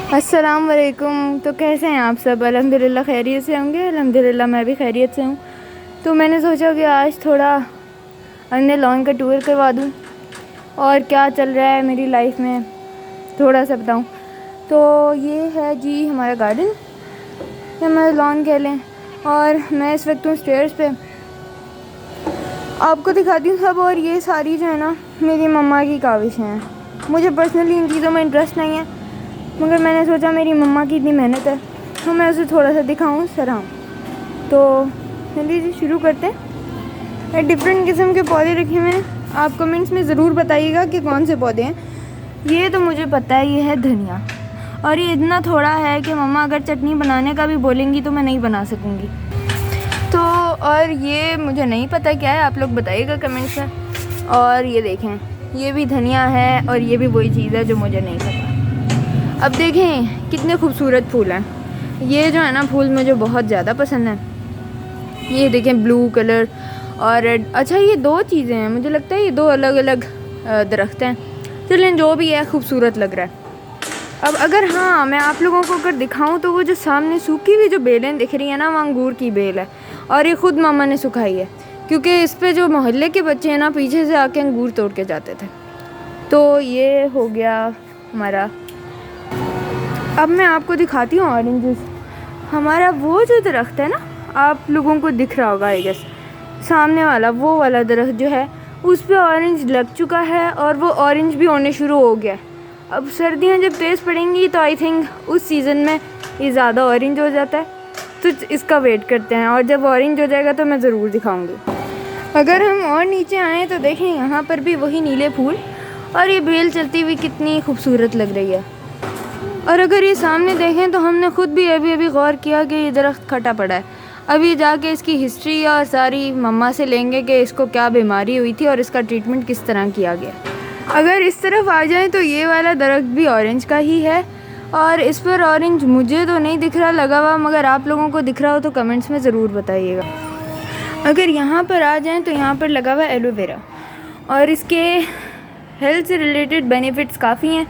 अस्सलाम वालेकुम। तो कैसे हैं आप सब? अल्हम्दुलिल्लाह खैरियत से होंगे। अल्हम्दुलिल्लाह मैं भी खैरियत से हूँ। तो मैंने सोचा कि आज थोड़ा अन्य लॉन का टूर करवा दूँ और क्या चल रहा है मेरी लाइफ में थोड़ा सा बताऊँ। तो ये है जी हमारा गार्डन, ये हमारा लॉन कह लें। और मैं इस वक्त हूँ स्टेयर्स पे, आपको दिखाती हूँ सब। और ये सारी जो है ना मेरी मम्मा की काविशें हैं। मुझे पर्सनली इन चीज़ों में इंटरेस्ट नहीं है, मगर मैंने सोचा मेरी मम्मा की इतनी मेहनत है तो मैं उसे थोड़ा सा दिखाऊं, सराहूं। तो जल्दी से शुरू करते हैं। डिफरेंट किस्म के पौधे रखे हुए हैं। आप कमेंट्स में ज़रूर बताइएगा कि कौन से पौधे हैं। ये तो मुझे पता है, ये है धनिया। और ये इतना थोड़ा है कि मम्मा अगर चटनी बनाने का भी बोलेंगी तो मैं नहीं बना सकूँगी। तो और ये मुझे नहीं पता क्या है, आप लोग बताइएगा कमेंट्स में। और ये देखें, ये भी धनिया है और ये भी वही चीज़ है जो मुझे नहीं पता। अब देखें कितने खूबसूरत फूल हैं। ये जो है ना फूल मुझे बहुत ज़्यादा पसंद है। ये देखें ब्लू कलर और रेड। अच्छा ये दो चीज़ें हैं, मुझे लगता है ये दो अलग अलग दरख्त हैं। चलें जो भी है, खूबसूरत लग रहा है। अब अगर हाँ मैं आप लोगों को अगर दिखाऊं तो वो जो सामने सूखी हुई जो बेलें दिख रही है ना, वो अंगूर की बेल है। और ये ख़ुद मामा ने सुखाई है, क्योंकि इस पे जो मोहल्ले के बच्चे हैं ना पीछे से आके अंगूर तोड़ के जाते थे। तो ये हो गया हमारा। अब मैं आपको दिखाती हूँ ऑरेंजेस। हमारा वो जो दरख्त है ना, आप लोगों को दिख रहा होगा आई गेस, सामने वाला वो वाला दरख्त जो है उस पे ऑरेंज लग चुका है और वो ऑरेंज भी होने शुरू हो गया। अब सर्दियाँ जब तेज़ पड़ेंगी तो आई थिंक उस सीज़न में ये ज़्यादा ऑरेंज हो जाता है। तो इसका वेट करते हैं, और जब ऑरेंज हो जाएगा तो मैं ज़रूर दिखाऊंगी। अगर हम और नीचे आएँ तो देखें यहाँ पर भी वही नीले फूल, और ये बेल चलती हुई कितनी खूबसूरत लग रही है। और अगर ये सामने देखें तो हमने ख़ुद भी अभी गौर किया कि ये दरख्त कटा पड़ा है। अभी जाके इसकी हिस्ट्री और सारी मम्मा से लेंगे कि इसको क्या बीमारी हुई थी और इसका ट्रीटमेंट किस तरह किया गया। अगर इस तरफ आ जाएं तो ये वाला दरख्त भी ऑरेंज का ही है, और इस पर ऑरेंज मुझे तो नहीं दिख रहा लगा हुआ, मगर आप लोगों को दिख रहा हो तो कमेंट्स में ज़रूर बताइएगा। अगर यहाँ पर आ जाएं तो यहाँ पर लगा हुआ है एलोवेरा, और इसके हेल्थ से रिलेटेड बेनिफिट्स काफ़ी हैं।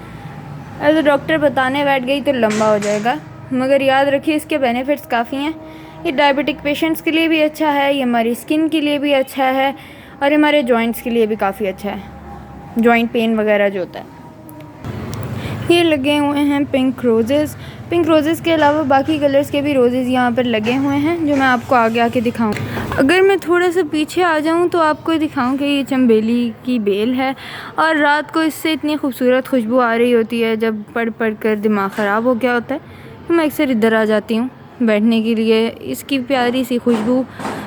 अगर डॉक्टर बताने बैठ गई तो लंबा हो जाएगा, मगर याद रखिए इसके बेनिफिट्स काफ़ी हैं। ये डायबिटिक पेशेंट्स के लिए भी अच्छा है, ये हमारी स्किन के लिए भी अच्छा है, और हमारे जॉइंट्स के लिए भी काफ़ी अच्छा है, जॉइंट पेन वगैरह जो होता है। ये लगे हुए हैं पिंक रोज़ेज़। पिंक रोज़ेज़ के अलावा बाकी कलर्स के भी रोज़ेज़ यहाँ पर लगे हुए हैं, जो मैं आपको आगे आके दिखाऊँ। अगर मैं थोड़ा सा पीछे आ जाऊँ तो आपको दिखाऊँ कि ये चंबेली की बेल है, और रात को इससे इतनी खूबसूरत खुशबू आ रही होती है। जब पढ़ पढ़ कर दिमाग ख़राब हो गया होता है तो मैं अक्सर इधर आ जाती हूँ बैठने के लिए। इसकी प्यारी सी खुशबू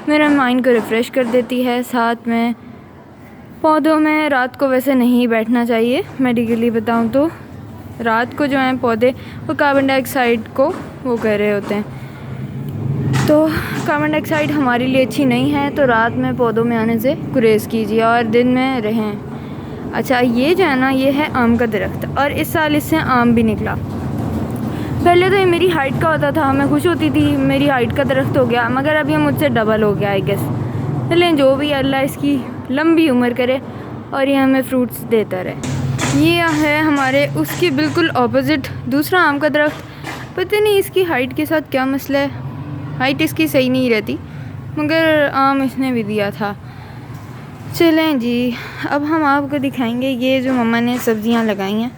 मेरा माइंड को रिफ़्रेश कर देती है। साथ में पौधों में रात को वैसे नहीं बैठना चाहिए, मेडिकली बताऊँ तो रात को जो हैं पौधे वो कार्बन डाइऑक्साइड को वो कर रहे होते हैं, तो कार्बन डाइऑक्साइड हमारे लिए अच्छी नहीं है। तो रात में पौधों में आने से गुरेज कीजिए और दिन में रहें। अच्छा ये जो है ना, ये है आम का दरख्त, और इस साल इससे आम भी निकला। पहले तो ये मेरी हाइट का होता था, मैं खुश होती थी मेरी हाइट का दरख्त हो गया, मगर अब ये मुझसे डबल हो गया आई गेस। चलें जो भी, अल्लाह इसकी लंबी उम्र करे और ये हमें फ्रूट्स देता रहे। ये है हमारे उसके बिल्कुल ऑपोजिट दूसरा आम का दरख्त। पता नहीं इसकी हाइट के साथ क्या मसला है, हाइट इसकी सही नहीं रहती, मगर आम इसने भी दिया था। चलें जी, अब हम आपको दिखाएंगे ये जो मम्मा ने सब्ज़ियां लगाई हैं।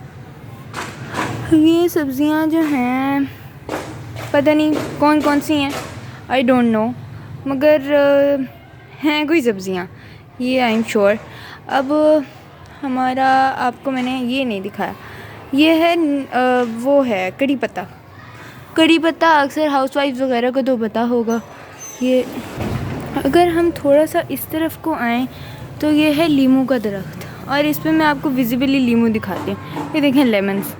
ये सब्ज़ियां जो हैं पता नहीं कौन कौन सी हैं, आई डोंट नो, मगर हैं कोई सब्ज़ियां, ये आई एम श्योर। अब हमारा आपको मैंने ये नहीं दिखाया, ये है वो है कड़ी पत्ता। कड़ी पत्ता अक्सर हाउसवाइफ्स वगैरह को तो पता होगा। ये अगर हम थोड़ा सा इस तरफ को आएँ तो ये है लीमू का दरख्त, और इस पे मैं आपको विजिबली लीमू दिखाती हूँ। ये देखें लेमन्स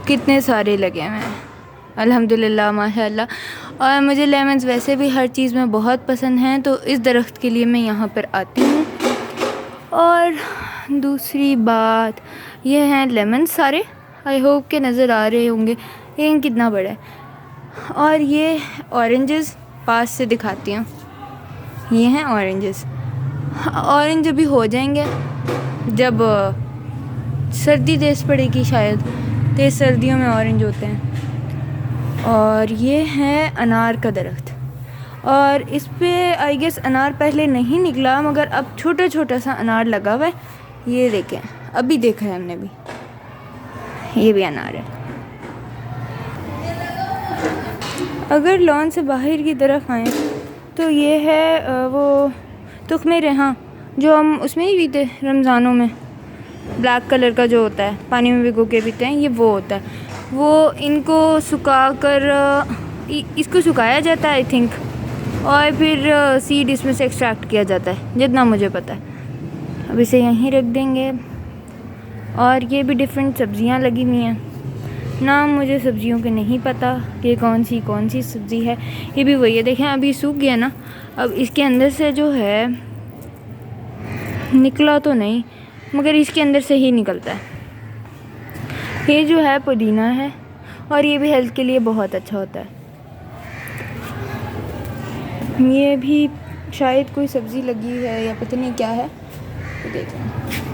कितने सारे लगे हुए हैं, अल्हम्दुलिल्लाह माशाल्लाह। और मुझे लेमन्स वैसे भी हर चीज़ में बहुत पसंद हैं, तो इस दरख्त के लिए मैं यहाँ पर आती हूँ। और दूसरी बात, ये हैं लेमन सारे, आई होप के नज़र आ रहे होंगे, ये कितना बड़ा है। और ये ऑरेंजेस पास से दिखाती हूँ, ये हैं ऑरेंजेस। ऑरेंज अभी हो जाएंगे जब सर्दी तेज़ पड़ेगी शायद, तेज़ सर्दियों में ऑरेंज होते हैं। और ये है अनार का दरख्त, और इस पे आई गेस अनार पहले नहीं निकला, मगर अब छोटा छोटा सा अनार लगा हुआ है। ये देखें, अभी देखा है हमने भी, ये भी अनार है। अगर लॉन से बाहर की तरफ आएँ तो ये है वो तुख्मे रेहान, जो हम उसमें ही पीते रमज़ानों में, ब्लैक कलर का जो होता है, पानी में भिगो के पीते हैं, ये वो होता है। वो इनको सुखा कर इसको सुखाया जाता है आई थिंक, और फिर सीड इसमें से एक्सट्रैक्ट किया जाता है, जितना मुझे पता है। अब इसे यहीं रख देंगे। और ये भी डिफरेंट सब्ज़ियाँ लगी हुई हैं, नाम मुझे सब्ज़ियों के नहीं पता कि कौन सी सब्ज़ी है। ये भी वही है, देखें अभी सूख गया ना, अब इसके अंदर से जो है निकला तो नहीं, मगर इसके अंदर से ही निकलता है। ये जो है पुदीना है, और ये भी हेल्थ के लिए बहुत अच्छा होता है। ये भी शायद कोई सब्ज़ी लगी है या पता नहीं क्या है, तो देखें।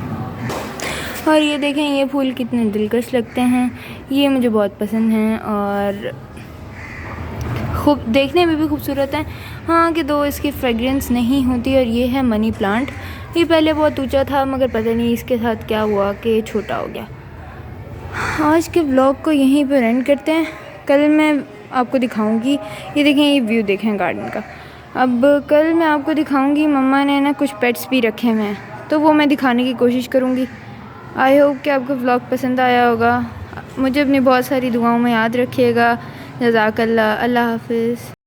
और ये देखें, ये फूल कितने दिलकश लगते हैं, ये मुझे बहुत पसंद हैं और खूब देखने में भी खूबसूरत हैं। हाँ कि दो इसकी फ्रेगरेंस नहीं होती। और ये है मनी प्लांट, ये पहले बहुत ऊंचा था, मगर पता नहीं इसके साथ क्या हुआ कि छोटा हो गया। आज के व्लॉग को यहीं पर एंड करते हैं, कल मैं आपको दिखाऊंगी। ये देखें, ये व्यू देखें गार्डन का। अब कल मैं आपको दिखाऊंगी, मम्मा ने ना कुछ पेट्स भी रखे हुए हैं, तो वो मैं दिखाने की कोशिश करूँगी। आई होप कि आपको व्लॉग पसंद आया होगा। मुझे अपनी बहुत सारी दुआओं में याद रखिएगा। जज़ाकल्लाह। अल्लाह हाफ़िज़।